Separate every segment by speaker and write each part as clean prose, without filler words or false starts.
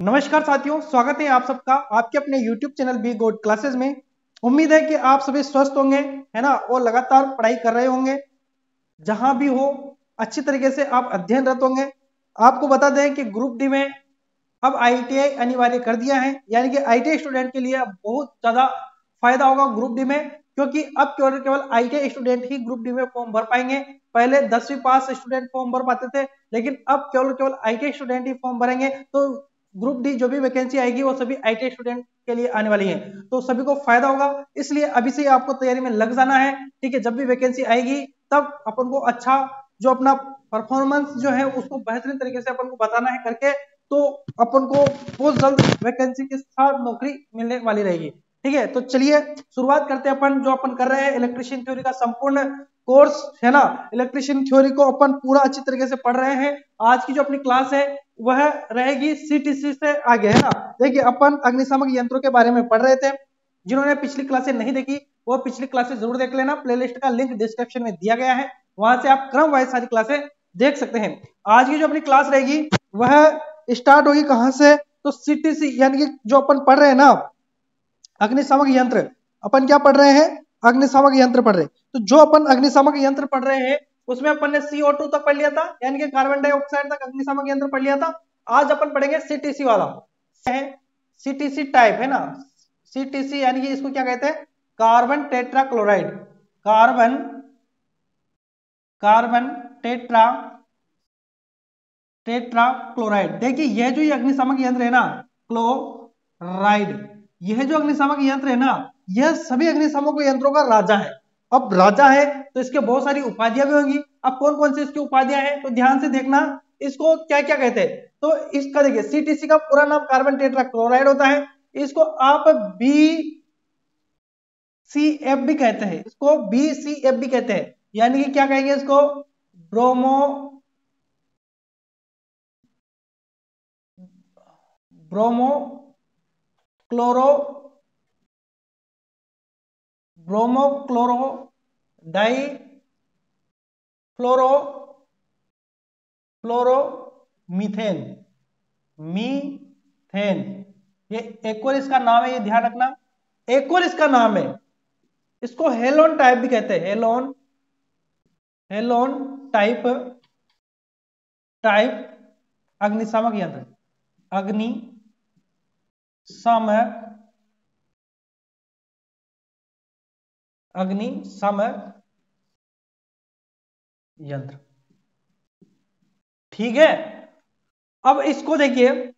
Speaker 1: नमस्कार साथियों, स्वागत है आप सबका आपके अपने YouTube channel be good classes में। उम्मीद है कि आप सभी स्वस्थ होंगे, है ना, और लगातार पढ़ाई कर रहे होंगे। जहां भी हो अच्छी तरीके से आप अध्ययनरत होंगे। आपको बता दें कि ग्रुप डी में अब ITI अनिवार्य कर दिया है, यानी कि ITI स्टूडेंट के लिए अब बहुत ज्यादा फायदा होगा ग्रुप डी में, क्योंकि अब केवल केवल ITI स्टूडेंट ही ग्रुप डी में फॉर्म भर पाएंगे। पहले 10वीं पास स्टूडेंट फॉर्म भर पाते थे, लेकिन अब केवल केवल ITI स्टूडेंट ही फॉर्म भरेंगे। तो ग्रुप डी जो भी वैकेंसी आएगी वो सभी ITI स्टूडेंट के लिए आने वाली है, तो सभी को फायदा होगा। इसलिए अभी से आपको तैयारी में लग जाना है, ठीक है। जब भी वैकेंसी आएगी तब अपन को अच्छा जो अपना परफॉर्मेंस जो है उसको बेहतरीन तरीके से अपन को बताना है करके, तो अपन को बहुत जल्द वैकेंसी के साथ नौकरी मिलने वाली रहेगी, ठीक है। तो चलिए शुरुआत करते हैं। अपन जो अपन कर रहे हैं इलेक्ट्रिशियन थ्योरी का संपूर्ण कोर्स, है ना, इलेक्ट्रिशियन थ्योरी को अपन पूरा अच्छी तरीके से पढ़ रहे हैं। आज की जो अपनी क्लास है वह रहेगी CTC से आगे, है ना। देखिए अपन अग्निशामक यंत्रों के बारे में पढ़ रहे थे। जिन्होंने पिछली क्लासें नहीं देखी वो पिछली क्लासें जरूर देख लेना, प्लेलिस्ट का लिंक डिस्क्रिप्शन में दिया गया है, वहां से आप क्रम वाइज सारी क्लासें देख सकते हैं। आज की जो अपनी क्लास रहेगी वह स्टार्ट होगी कहां से, तो CTC यानी कि जो अपन पढ़ रहे हैं ना अग्निशामक यंत्र, अपन क्या पढ़ रहे हैं, अग्निशामक यंत्र पढ़ रहे हैं। तो जो अपन अग्निशामक यंत्र पढ़ रहे हैं उसमें अपन ने CO2 तक पढ़ लिया था, यानी कि कार्बन डाइऑक्साइड तक अग्निशामक यंत्र पढ़ लिया था। आज अपन पढ़ेंगे CTC वाला, CTC टाइप, है ना। CTC यानी कि इसको क्या कहते हैं, carbon tetra chloride, carbon carbon tetra tetra chloride. देखिए यह जो ये अग्निशामक यंत्र है ना क्लोराइड, यह जो अग्निशामक यंत्र है ना यह सभी अग्निशामक यंत्रों का राजा है। अब राजा है तो इसके बहुत सारी उपाधियां भी होंगी। अब कौन कौन सी इसकी उपाधियां हैं तो ध्यान से देखना, इसको क्या क्या कहते हैं। तो इसका देखिए CTC का पूरा नाम कार्बन टेट्रा क्लोराइड होता है। इसको आप BCF भी कहते हैं, इसको BCF भी कहते हैं, यानी कि क्या कहेंगे इसको, bromo bromo chloro bromo chloro di fluoro fluoro methane methane. ये एक और इसका नाम है, ये ध्यान रखना, एक और इसका नाम है। इसको हेलोन टाइप भी कहते हैं, हेलोन हेलोन टाइप टाइप अग्निशामक यंत्र, अग्निशामक यंत्र, ठीक है। अब इसको देखिए,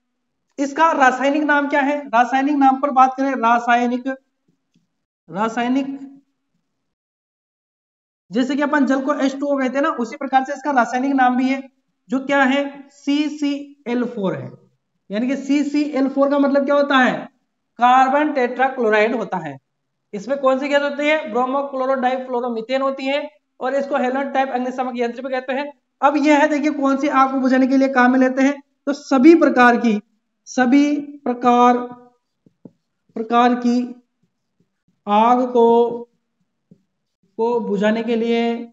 Speaker 1: इसका रासायनिक नाम क्या है, रासायनिक नाम पर बात करें, रासायनिक जैसे कि अपन जल को H2O कहते हैं ना, उसी प्रकार से इसका रासायनिक नाम भी है, जो क्या है CCl4 है। यानी कि CCl4 का मतलब क्या होता है, कार्बन टेट्रा क्लोराइड होता है। इसमें कौन सी गैस होती है, ब्रोमो क्लोरो डाइफ्लोरोमीथेन होती है, और इसको हेलोन टाइप अग्निशामक यंत्र भी कहते हैं। अब यह है, देखिए कौन सी आग को बुझाने के लिए काम में लेते हैं, तो सभी प्रकार की आग को बुझाने के लिए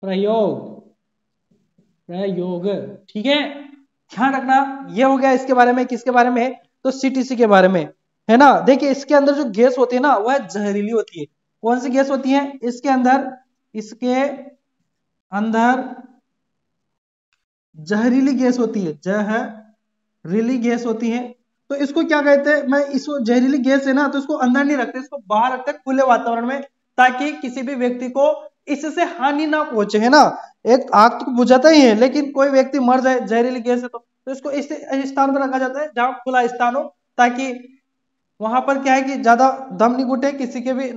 Speaker 1: प्रयोग, ठीक है। ध्यान रखना, ये हो गया इसके बारे में। किसके बारे में है, तो CTC के बारे में, है ना। देखिए इसके अंदर जो गैस होती है ना वह जहरीली होती है। कौन सी गैस होती है, इसके अंदर जहरीली गैस होती है, जहरीली गैस होती है। तो इसको क्या कहते हैं, मैं इसको जहरीली गैस है ना तो इसको अंदर नहीं रखते, इसको बाहर रखते हैं खुले वातावरण में, ताकि किसी भी व्यक्ति को इससे हानि ना पहुंचे, है ना। एक आग तो बुझाता ही है, लेकिन कोई व्यक्ति मर जाए जहरीली गैस है तो इसको इस स्थान पर रखा जाता है जहां खुला स्थान हो, ताकि वहां पर क्या है कि ज्यादा दम नहीं घुटे, किसी के भी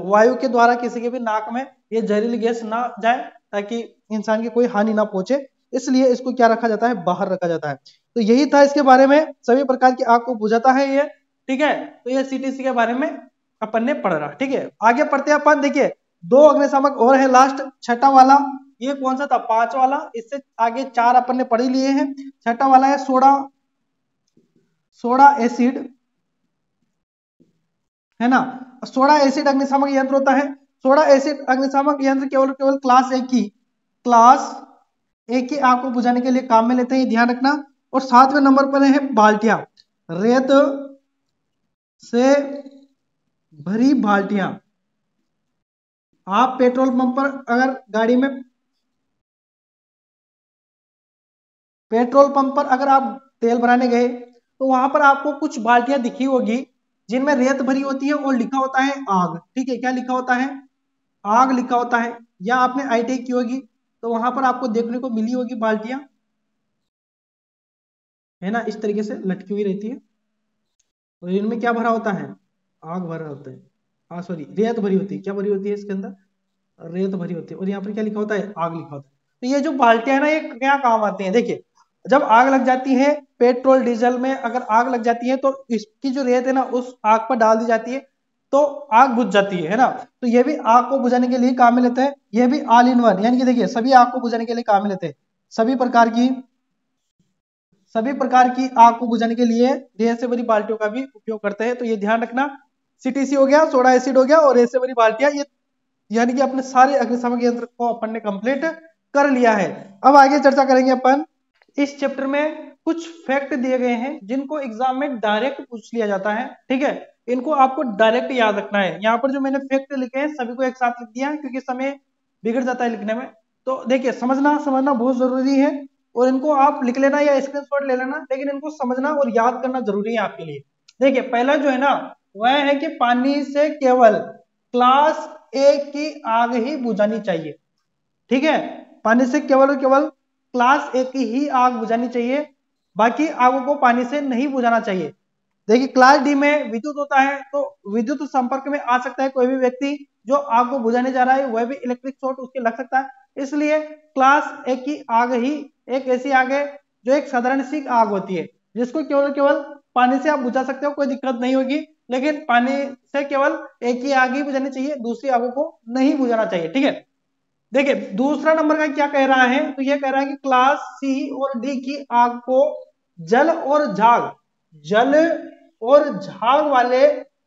Speaker 1: वायु के द्वारा किसी के भी नाक में ये जहरीली गैस ना जाए, ताकि इंसान की कोई हानि ना पहुंचे। इसलिए इसको क्या रखा जाता है, बाहर रखा जाता है। तो यही था इसके बारे में, सभी प्रकार की आग को बुझाता है ये, ठीक है। तो ये CTC के बारे में अपन ने पढ़ रहा, ठीक है। आगे पढ़ते हैं अपन। देखिए दो अग्निशामक और है, लास्ट छठा वाला, ये कौन सा था, 5 वाला। इससे आगे 4 अपन ने पढ़ ही लिए हैं। छठा वाला है सोडा एसिड, है ना। सोडा एसिड अग्निशामक यंत्र होता है। सोडा एसिड अग्निशामक यंत्र केवल क्लास 1 की क्लास ए की आग को बुझाने के लिए काम में लेते हैं, ध्यान रखना। और 7वें नंबर पर है बाल्टियां, रेत से भरी बाल्टियां। आप पेट्रोल पंप पर अगर गाड़ी में पेट्रोल पंप पर अगर आप तेल भराने गए तो वहां पर आपको कुछ बाल्टियां दिखी होगी जिनमें रेत भरी होती है और लिखा होता है आग। ठीक है, क्या लिखा होता है? आग लिखा होता है। या आपने आईटीआई की होगी तो वहां पर आपको देखने को मिली होगी बाल्टियां, है ना, इस तरीके से लटकी हुई रहती है। और इनमें क्या भरा होता है? आग भरा होता है। हाँ सॉरी, रेत भरी होती है। क्या भरी होती है इसके अंदर? रेत भरी होती है। और यहाँ पर क्या लिखा होता है? आग लिखा होता है। तो ये जो बाल्टियां है ना, ये क्या काम आती हैं? देखिए, जब आग लग जाती है पेट्रोल डीजल में, अगर आग लग जाती है तो इसकी जो रेत है ना उस आग पर डाल दी जाती है तो आग बुझ जाती है ना। तो ये भी आग को बुझाने के लिए काम में लेते हैं। ये भी ऑल इन वन, यानी कि देखिए सभी आग को बुझाने के लिए काम में लेते हैं। सभी प्रकार की आग को बुझाने के लिए रेत से भरी बाल्टियों का भी उपयोग करते हैं। तो ये ध्यान रखना। सीटीसी हो गया, सोडा एसिड हो गया और रेत से भरी बाल्टियां, ये यानी कि अपने सारे अग्निशामक यंत्र को अपन ने कंप्लीट कर लिया है। अब आगे चर्चा करेंगे अपन। इस चैप्टर में कुछ फैक्ट दिए गए हैं जिनको एग्जाम में डायरेक्ट पूछ लिया जाता है। ठीक है, इनको आपको डायरेक्ट याद रखना है। यहाँ पर जो मैंने फैक्ट लिखे हैं सभी को एक साथ लिख दिया क्योंकि समय बिगड़ जाता है लिखने में। तो देखिए, समझना बहुत जरूरी है और इनको आप लिख लेना या स्क्रीनशॉट ले लेना, लेकिन इनको समझना और याद करना जरूरी है आपके लिए। देखिए, पहला जो है ना वह है कि पानी से केवल क्लास ए की आग ही बुझानी चाहिए। ठीक है, पानी से केवल और केवल क्लास ए की ही आग बुझानी चाहिए, बाकी आगों को पानी से नहीं बुझाना चाहिए। देखिए, क्लास डी में विद्युत होता है तो विद्युत संपर्क में आ सकता है कोई भी व्यक्ति जो आग को बुझाने जा रहा है, वह भी इलेक्ट्रिक शॉर्ट उसके लग सकता है। इसलिए क्लास ए की आग ही एक ऐसी आग है जो एक साधारण सी आग होती है जिसको केवल केवल पानी से आप बुझा सकते हो, कोई दिक्कत नहीं होगी। लेकिन पानी से केवल एक ही आग ही बुझानी चाहिए, दूसरी आगों को नहीं बुझाना चाहिए। ठीक है, देखिए दूसरा नंबर का क्या कह रहा है, तो यह कह रहा है कि क्लास सी और डी की आग को जल और झाग वाले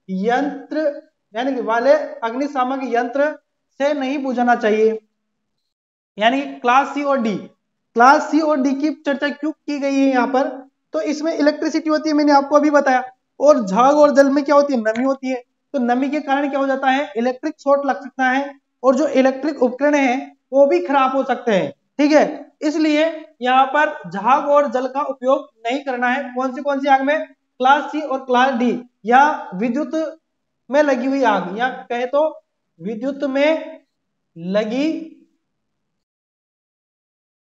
Speaker 1: यंत्र यानी कि वाले अग्निशामक यंत्र से नहीं बुझाना चाहिए। यानी क्लास सी और डी की चर्चा क्यों की गई है यहाँ पर? तो इसमें इलेक्ट्रिसिटी होती है, मैंने आपको अभी बताया, और झाग और जल में क्या होती है? नमी होती है। तो नमी के कारण क्या हो जाता है? इलेक्ट्रिक शॉर्ट लग सकता है और जो इलेक्ट्रिक उपकरण है वो भी खराब हो सकते हैं। ठीक है, इसलिए यहाँ पर झाग और जल का उपयोग नहीं करना है। कौन सी आग में? क्लास सी और क्लास डी, या विद्युत में लगी हुई आग, या कहे तो विद्युत में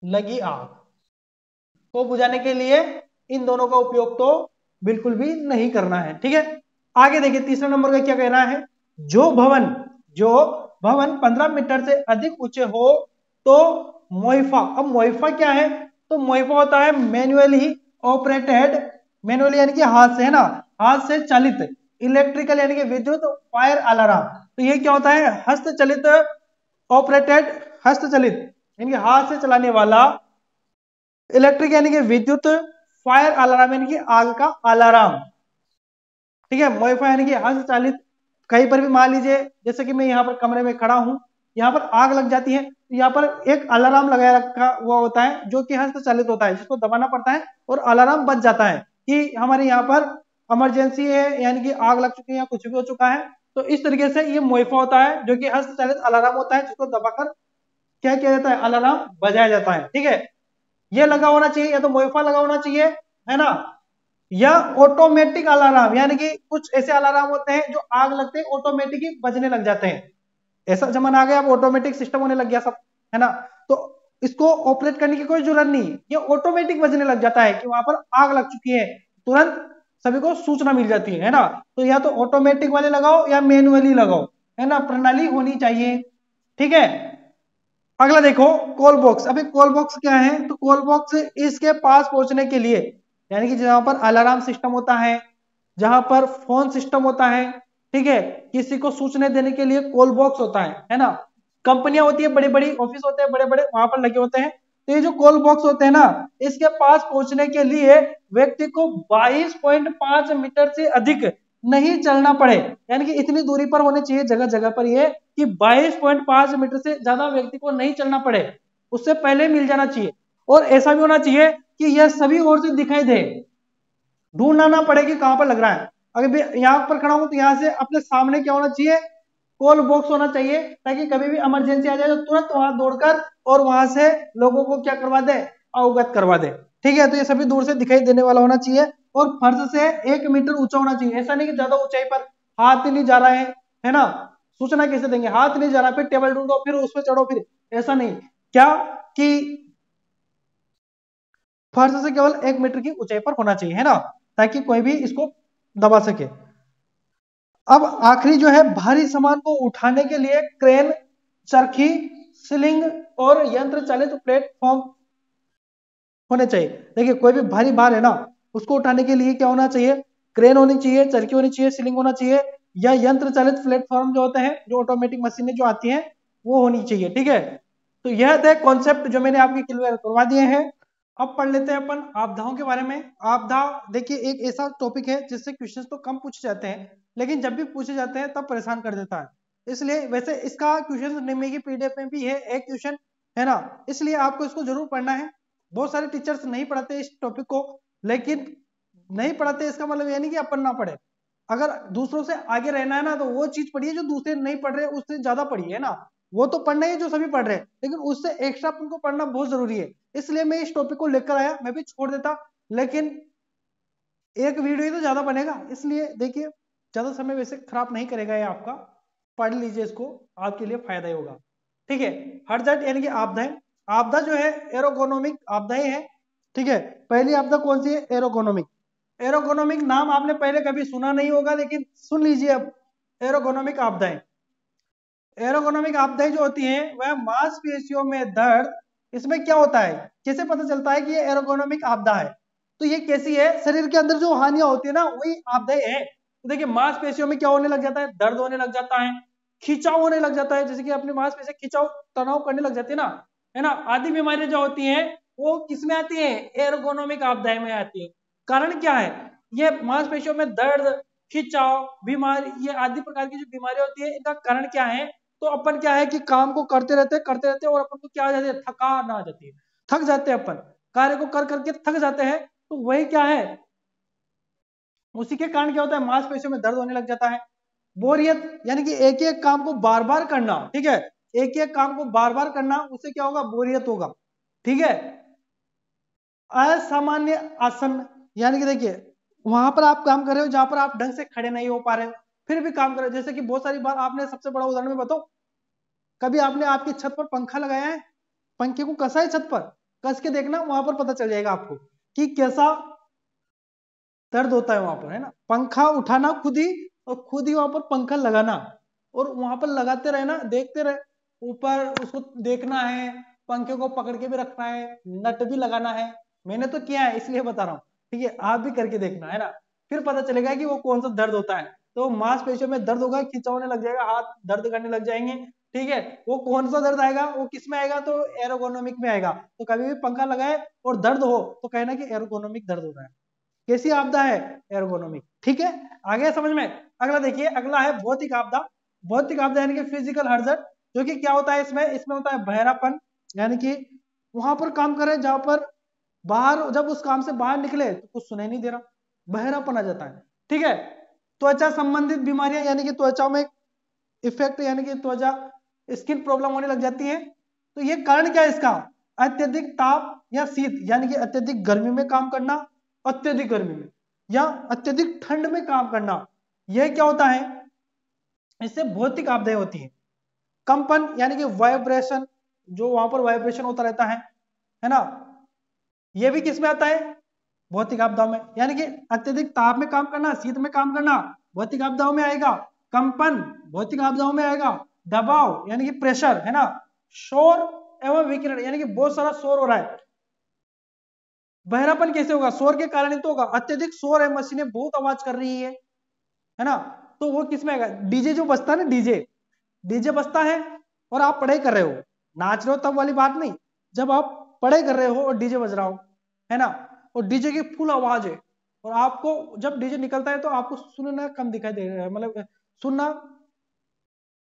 Speaker 1: लगी आग को बुझाने के लिए इन दोनों का उपयोग तो बिल्कुल भी नहीं करना है। ठीक है, आगे देखिए तीसरा नंबर का क्या कह रहा है। जो भवन 15 मीटर से अधिक ऊंचे हो तो मोइफा। अब मोइफा क्या है? तो मोइफा होता है मैन्युअली ऑपरेटेड, मैन्युअली यानी कि हाथ से, है ना, हाथ से चालित, इलेक्ट्रिकल यानी कि विद्युत, फायर अलार्म। तो ये क्या होता है? हस्तचलित ऑपरेटेड, हस्तचलित यानी कि हाथ से चलाने वाला, इलेक्ट्रिक यानी कि विद्युत, फायर अलार्म यानी कि आग का अलार्म। ठीक है, मोइफा यानी कि हस्तचालित। कहीं पर भी मान लीजिए जैसे कि मैं यहाँ पर कमरे में खड़ा हूं, यहाँ पर आग लग जाती है तो यहाँ पर एक अलार्म लगाया रखा हुआ होता है जो कि हस्तचालित होता है, जिसको दबाना पड़ता है और अलार्म बज जाता है कि हमारे यहाँ पर इमरजेंसी है, यानी कि आग लग चुकी है या कुछ भी हो चुका है। तो इस तरीके से ये मोइफा होता है जो कि हस्तचालित अलार्म होता है, जिसको दबाकर क्या किया जाता है? अलार्म बजाया जाता है। ठीक है, ये लगा होना चाहिए, या तो मोइफा लगा होना चाहिए, है ना, या ऑटोमेटिक अलार्म, यानी कि कुछ ऐसे अलार्म होते हैं जो आग लगते हैं ऑटोमेटिक ही बजने लग जाते हैं। ऐसा जमाना आ गया, अब ऑटोमेटिक सिस्टम होने लग गया सब, है ना। तो इसको ऑपरेट करने की कोई जरूरत नहीं, ये ऑटोमेटिक बजने लग जाता है कि वहां पर आग लग चुकी है, तुरंत सभी को सूचना मिल जाती है ना। तो या तो ऑटोमेटिक वाले लगाओ या मैनुअली लगाओ, है ना, प्रणाली होनी चाहिए। ठीक है, अगला देखो कॉल बॉक्स। अभी कॉल बॉक्स क्या है? तो कॉल बॉक्स इसके पास पहुंचने के लिए, यानी कि जहां पर अलार्म सिस्टम होता है, जहां पर फोन सिस्टम होता है, ठीक है, किसी को सूचना देने के लिए कॉल बॉक्स होता है ना। कंपनियां होती है, बड़ी बड़ी ऑफिस होते हैं, बड़े बड़े वहां पर लगे होते हैं। तो ये जो कॉल बॉक्स होते हैं ना, इसके पास पहुंचने के लिए व्यक्ति को 22.5 मीटर से अधिक नहीं चलना पड़े, यानी कि इतनी दूरी पर होने चाहिए जगह जगह पर ये कि 22.5 मीटर से ज्यादा व्यक्ति को नहीं चलना पड़े। उससे पहले मिल जाना चाहिए। और ऐसा भी होना चाहिए कि यह सभी ओर से दिखाई दे, ढूंढना ना पड़े कि कहां पर लग रहा है। अगर भी यहाँ पर खड़ा हूं तो यहाँ से अपने सामने क्या होना चाहिए, कॉल बॉक्स होना चाहिए, ताकि कभी भी इमरजेंसी आ जाए तो तुरंत वहां दौड़कर और वहां से लोगों को क्या करवा दे, अवगत करवा दे। ठीक है, तो ये सभी दूर से दिखाई देने वाला होना चाहिए और फर्श से 1 मीटर ऊंचा होना चाहिए। ऐसा नहीं कि ज्यादा ऊंचाई पर हाथ ही नहीं जा रहा है ना, सूचना कैसे देंगे, हाथ नहीं जा रहा, फिर टेबल ढूंढो, फिर उस पर चढ़ो, फिर ऐसा नहीं, क्या कि फर्श से केवल 1 मीटर की ऊंचाई पर होना चाहिए, है ना, ताकि कोई भी इसको दबा सके। अब आखिरी जो है, भारी सामान को उठाने के लिए क्रेन, चरखी, स्लिंग और यंत्र चालित प्लेटफॉर्म होने चाहिए। देखिए कोई भी भारी भार है ना, उसको उठाने के लिए क्या होना चाहिए, क्रेन होनी चाहिए, चरखी होनी चाहिए, स्लिंग होना चाहिए, या यंत्र चालित प्लेटफॉर्म जो होते हैं, जो ऑटोमेटिक मशीनें जो आती हैं, वो होनी चाहिए। ठीक है, तो यह थे कॉन्सेप्ट जो मैंने आपके क्लियर करवा दिए हैं। अब पढ़ लेते हैं अपन आपदाओं के बारे में। आपदा देखिए एक ऐसा टॉपिक है जिससे क्वेश्चंस तो कम पूछे जाते हैं, लेकिन जब भी पूछे जाते हैं तब परेशान कर देता है। इसलिए वैसे इसका क्वेश्चन निम्न की पीडीएफ में भी है एक क्वेश्चन, है ना, इसलिए आपको इसको जरूर पढ़ना है। बहुत सारे टीचर्स नहीं पढ़ाते इस टॉपिक को, लेकिन नहीं पढ़ाते इसका मतलब ये नहीं कि अपन ना पढ़े। अगर दूसरों से आगे रहना है ना, तो वो चीज पढ़िए जो दूसरे नहीं पढ़ रहे उससे ज्यादा पढ़िए, है ना। वो तो पढ़ना ही है जो सभी पढ़ रहे हैं, लेकिन उससे एक्स्ट्रा अपन को पढ़ना बहुत जरूरी है। इसलिए मैं इस टॉपिक को लेकर आया, मैं भी छोड़ देता, लेकिन एक वीडियो ही तो ज्यादा बनेगा, इसलिए देखिए ज्यादा समय वैसे खराब नहीं करेगा ये आपका, पढ़ लीजिए इसको, आपके लिए फायदा ही होगा। ठीक है, हर्जाइट यानी कि आपदाएं, आपदा जो है एरोगोनोमिक आपदाएं हैं। ठीक है, पहली आपदा कौन सी है, एरोगोनोमिक। एरोगोनोमिक नाम आपने पहले कभी सुना नहीं होगा, लेकिन सुन लीजिए अब, एरोगोनोमिक आपदाएं। एरोगोनोमिक आपदाएं जो होती हैं वह मांसपेशियों में दर्द, इसमें क्या होता है, कैसे पता चलता है कि ये एरोगोनोमिक आपदा है, तो ये कैसी है, शरीर के अंदर जो हानियां होती है ना, वही आपदाएं है। तो देखिए मांसपेशियों में क्या होने लग जाता है, दर्द होने लग जाता है, खिंचाव होने लग जाता है, जैसे कि अपनी मांसपेशियां खिंचाव तनाव करने लग जाती है ना, आदि बीमारियां जो होती हैं वो किसमें आती है, एरोगोनोमिक आपदाएं में आती है। कारण क्या है, ये मांसपेशियों में दर्द, खिंचाव, बीमारी, ये आदि प्रकार की जो बीमारियां होती है, इनका कारण क्या है, तो अपन क्या है कि काम को करते रहते और अपन को क्या आ जाती है, थकान आ जाती है, थक जाते हैं अपन, कार्य को कर करके थक जाते हैं, तो वही क्या है, उसी के कारण क्या होता है, मांसपेशियों में दर्द होने लग जाता है। बोरियत यानी कि एक एक काम को बार बार करना, ठीक है, एक एक काम को बार बार करना, उससे क्या होगा, बोरियत होगा। ठीक है, असामान्य आसन, यानी कि देखिए वहां पर आप काम कर रहे हो जहां पर आप ढंग से खड़े नहीं हो पा रहे हो, फिर भी काम कर रहे हो, जैसे कि बहुत सारी बार आपने, सबसे बड़ा उदाहरण में बताओ, कभी आपने आपकी छत पर पंखा लगाया है, पंखे को कसा है छत पर, कस के देखना, वहां पर पता चल जाएगा आपको कि कैसा दर्द होता है वहां पर, है ना। पंखा उठाना खुद ही, और खुद ही वहां पर पंखा लगाना, और वहां पर लगाते रहना, देखते रहे, ऊपर उसको देखना है, पंखे को पकड़ के भी रखना है, नट भी लगाना है। मैंने तो किया है इसलिए बता रहा हूँ, ठीक है, आप भी करके देखना, है ना, फिर पता चलेगा कि वो कौन सा दर्द होता है। तो मांसपेशियों में दर्द होगा, खिंचाव होने लग जाएगा, हाथ दर्द करने लग जाएंगे। ठीक है, वो कौन सा दर्द आएगा, वो किस में आएगा, तो एरोगोनोमिक में आएगा। तो कभी भी पंखा लगाए और दर्द हो तो कहना कि एरोगोनोमिक दर्द हो रहा है। कैसी आपदा है, एर्गोनोमिक। ठीक है, आगे समझ में। अगला देखिए, अगला है भौतिक आपदा। भौतिक आपदा यानी कि फिजिकल हर्जत, जो कि क्या होता है, इसमें होता है बहरापन, यानी कि वहां पर काम करें जहां पर बाहर, जब उस काम से बाहर निकले तो कुछ सुनाई नहीं दे रहा, बहरापन आ जाता है। ठीक है, त्वचा संबंधित बीमारियां, यानी कि त्वचा में इफेक्ट, यानी कि त्वचा स्किन प्रॉब्लम होने लग जाती है। तो ये कारण क्या है इसका, अत्यधिक ताप या शीत, यानी कि अत्यधिक गर्मी में काम करना, अत्यधिक गर्मी में, या अत्यधिक ठंड में काम करना, यह क्या होता है, इससे भौतिक आपदाएं होती है। कंपन यानी कि वाइब्रेशन, जो वहां पर वाइब्रेशन होता रहता है ना, यह भी किस में आता है, भौतिक आपदाओं में। यानी कि अत्यधिक ताप में काम करना, शीत में काम करना, भौतिक आपदाओं में आएगा। कंपन भौतिक आपदाओं में आएगा। दबाव यानी कि प्रेशर, है ना। शोर एवं विकिरण, यानी कि बहुत सारा शोर हो रहा है। बहरापन कैसे होगा, शोर के कारण ही तो होगा, अत्यधिक शोर है, मशीनें बहुत आवाज कर रही है ना, तो वो किस में आएगा, डीजे जो बजता है ना, डीजे, डीजे बजता है और आप पढ़ाई कर रहे हो, नाच रहे हो तब वाली बात नहीं, जब आप पढ़ाई कर रहे हो और डीजे बज रहा हो, है ना, और डीजे की फुल आवाज है, और आपको जब डीजे निकलता है तो आपको सुनना कम दिखाई दे रहा है, मतलब सुनना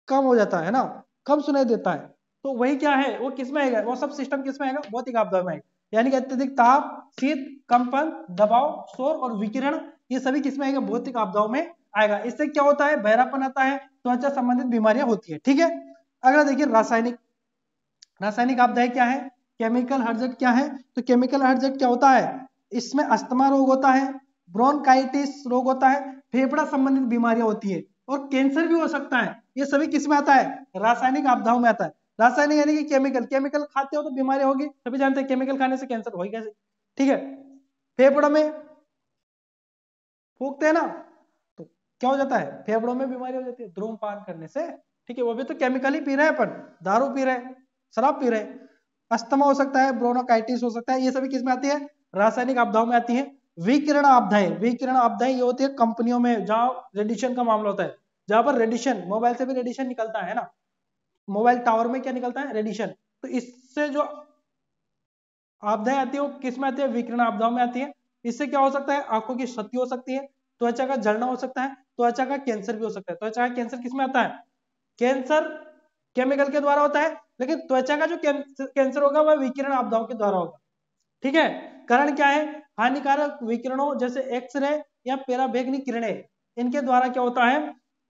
Speaker 1: कम हो जाता है ना, कम सुनाई देता है। तो वही क्या है, वो किस में आएगा, वो सब सिस्टम किस में आएगा, भौतिक आपदाओं में आएगा। यानी कि अत्यधिक ताप, शीत, कंपन, दबाव, शोर और विकिरण, ये सभी किस में आएगा, भौतिक आपदाओं में आएगा। इससे क्या होता है, बहरापन आता है, त्वचा संबंधित बीमारियां होती है। ठीक है, अगला देखिए रासायनिक। रासायनिक आपदाएं क्या है, केमिकल हर्जट क्या है, तो केमिकल हर्जट क्या होता है, इसमें अस्थमा रोग होता है, ब्रोंकाइटिस रोग होता है, फेफड़ा संबंधित बीमारियां होती है और कैंसर भी हो सकता है। ये सभी किस में आता है, रासायनिक आपदाओं में आता है। रासायनिक यानी कि केमिकल, केमिकल खाते हो तो बीमारी होगी, सभी जानते हैं केमिकल खाने से कैंसर होगी कैसे। ठीक है, फेफड़ों में फूकते हैं ना, तो क्या हो जाता है, फेफड़ों में बीमारी हो जाती है धूम्रपान करने से। ठीक है, वो भी तो केमिकल ही पी रहे हैं अपन, दारू पी रहे हैं, शराब पी रहे हैं। अस्थमा हो सकता है, ब्रोनोकाइटिस हो सकता है, ये सभी किसमें आती है, रासायनिक आपदाओं में आती है। विकिरण आपदाएं, विकिरण आपदाएं ये होती है कंपनियों में जहां रेडिएशन का मामला होता है, जहां पर रेडिएशन, मोबाइल से भी रेडिएशन निकलता है ना, मोबाइल टावर में क्या निकलता है, रेडिएशन। तो इससे जो आपदाएं आती है वो किस में आती है, विकिरण आपदाओं में आती है। इससे क्या हो सकता है, आंखों की क्षति हो सकती है, त्वचा का जलना हो सकता है, त्वचा का कैंसर भी हो सकता है। त्वचा का कैंसर किस में आता है, कैंसर केमिकल के द्वारा होता है, लेकिन त्वचा का जो कैंसर होगा वह विकिरण आपदाओं के द्वारा होगा। ठीक है, कारण क्या है, हानिकारक विकिरणों जैसे एक्सरे या पराबैंगनी किरणें, इनके द्वारा क्या होता है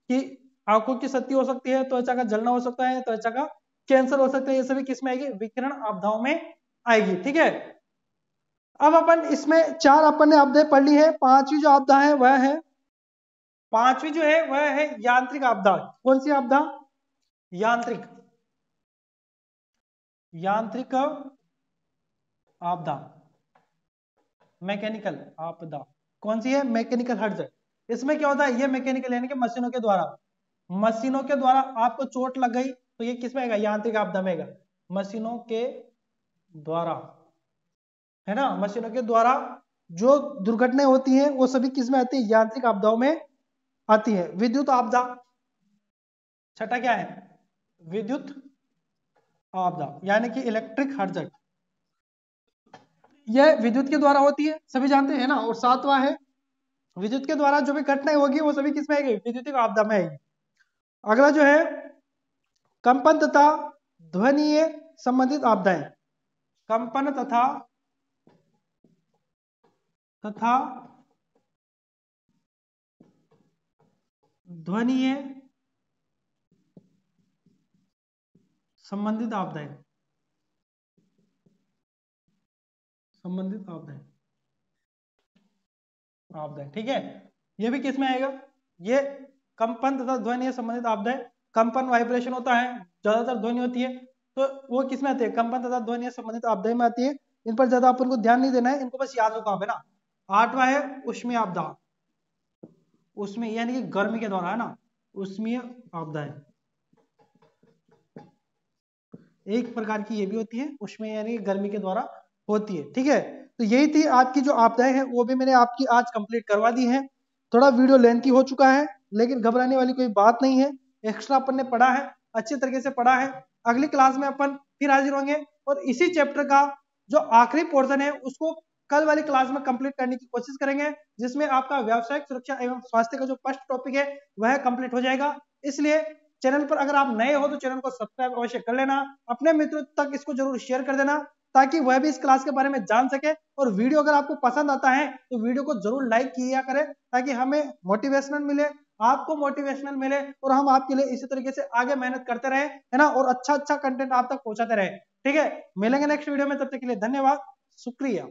Speaker 1: कि आंखों की क्षति हो सकती है, त्वचा का जलना हो सकता है, त्वचा का कैंसर हो सकता है। ये सभी किस में आएगी, विकिरण आपदाओं में आएगी। ठीक है, अब अपन इसमें चार अपन ने आपदाएं पढ़ ली है, पांचवी जो आपदा है वह है, पांचवी जो है वह है यांत्रिक आपदा। कौन सी आपदा, यांत्रिक, यांत्रिक आपदा, मैकेनिकल आपदा। कौन सी है, मैकेनिकल हर्ज। इसमें क्या होता है, ये मैकेनिकल यानी कि मशीनों के द्वारा, मशीनों के द्वारा आपको चोट लग गई तो ये किस में आएगा, यांत्रिक आपदा में आएगा। मशीनों के द्वारा, है ना, मशीनों के द्वारा जो दुर्घटनाएं होती हैं वो सभी किस में आती है, यांत्रिक आपदाओं में आती है। विद्युत आपदा, छठा क्या है, विद्युत आपदा यानी कि इलेक्ट्रिक हर्जट, यह विद्युत के द्वारा होती है, सभी जानते हैं ना। और सातवां है, विद्युत के द्वारा जो भी घटनाएं होगी वो सभी किस में आएगी, विद्युत आपदा में आएगी। अगला जो है कंपन तथा ध्वनीय संबंधित आपदाएं, कंपन तथा तथा ध्वनीय संबंधित आपदाएं, संबंधित आपदाएं, आपदाएं। ठीक है, ये भी किस में आएगा, ये कंपन तथा ध्वनि संबंधित आपदाएं। कंपन वाइब्रेशन होता है, ज्यादातर ध्वनि होती है, तो वो किस में आती है, कंपन तथा ध्वनि संबंधित आपदाएं में आती है। इन पर ज्यादा अपन को ध्यान नहीं देना है, इनको बस याद रखो आप, है ना। आठवां है उष्मीय आपदा, उष्मीय यानी कि गर्मी के द्वारा, है ना, उष्मीय आपदाएं एक प्रकार की ये भी होती है, उष्मीय यानी कि गर्मी के द्वारा होती है। ठीक है, तो यही थी आपकी जो आपदाएं हैं, वो भी मैंने आपकी आज कंप्लीट करवा दी है। थोड़ा वीडियो लेंथी हो चुका है, लेकिन घबराने वाली कोई बात नहीं है। एक्स्ट्रा अपन ने पढ़ा है, अच्छे तरीके से पढ़ा है। अगली क्लास में अपन फिर हाजिर होंगे और इसी चैप्टर का जो आखिरी पोर्शन है उसको कल वाली क्लास में कंप्लीट करने की कोशिश करेंगे, जिसमें आपका व्यावसायिक सुरक्षा एवं स्वास्थ्य का जो फर्स्ट टॉपिक है वह कंप्लीट हो जाएगा। इसलिए चैनल पर अगर आप नए हो तो चैनल को सब्सक्राइब अवश्य कर लेना, अपने मित्रों तक इसको जरूर शेयर कर देना ताकि वह भी इस क्लास के बारे में जान सके। और वीडियो अगर आपको पसंद आता है तो वीडियो को जरूर लाइक किया करें ताकि हमें मोटिवेशनल मिले, आपको मोटिवेशनल मिले और हम आपके लिए इसी तरीके से आगे मेहनत करते रहे, है ना, और अच्छा अच्छा कंटेंट आप तक पहुंचाते रहे। ठीक है, मिलेंगे नेक्स्ट वीडियो में, तब तक के लिए धन्यवाद, शुक्रिया।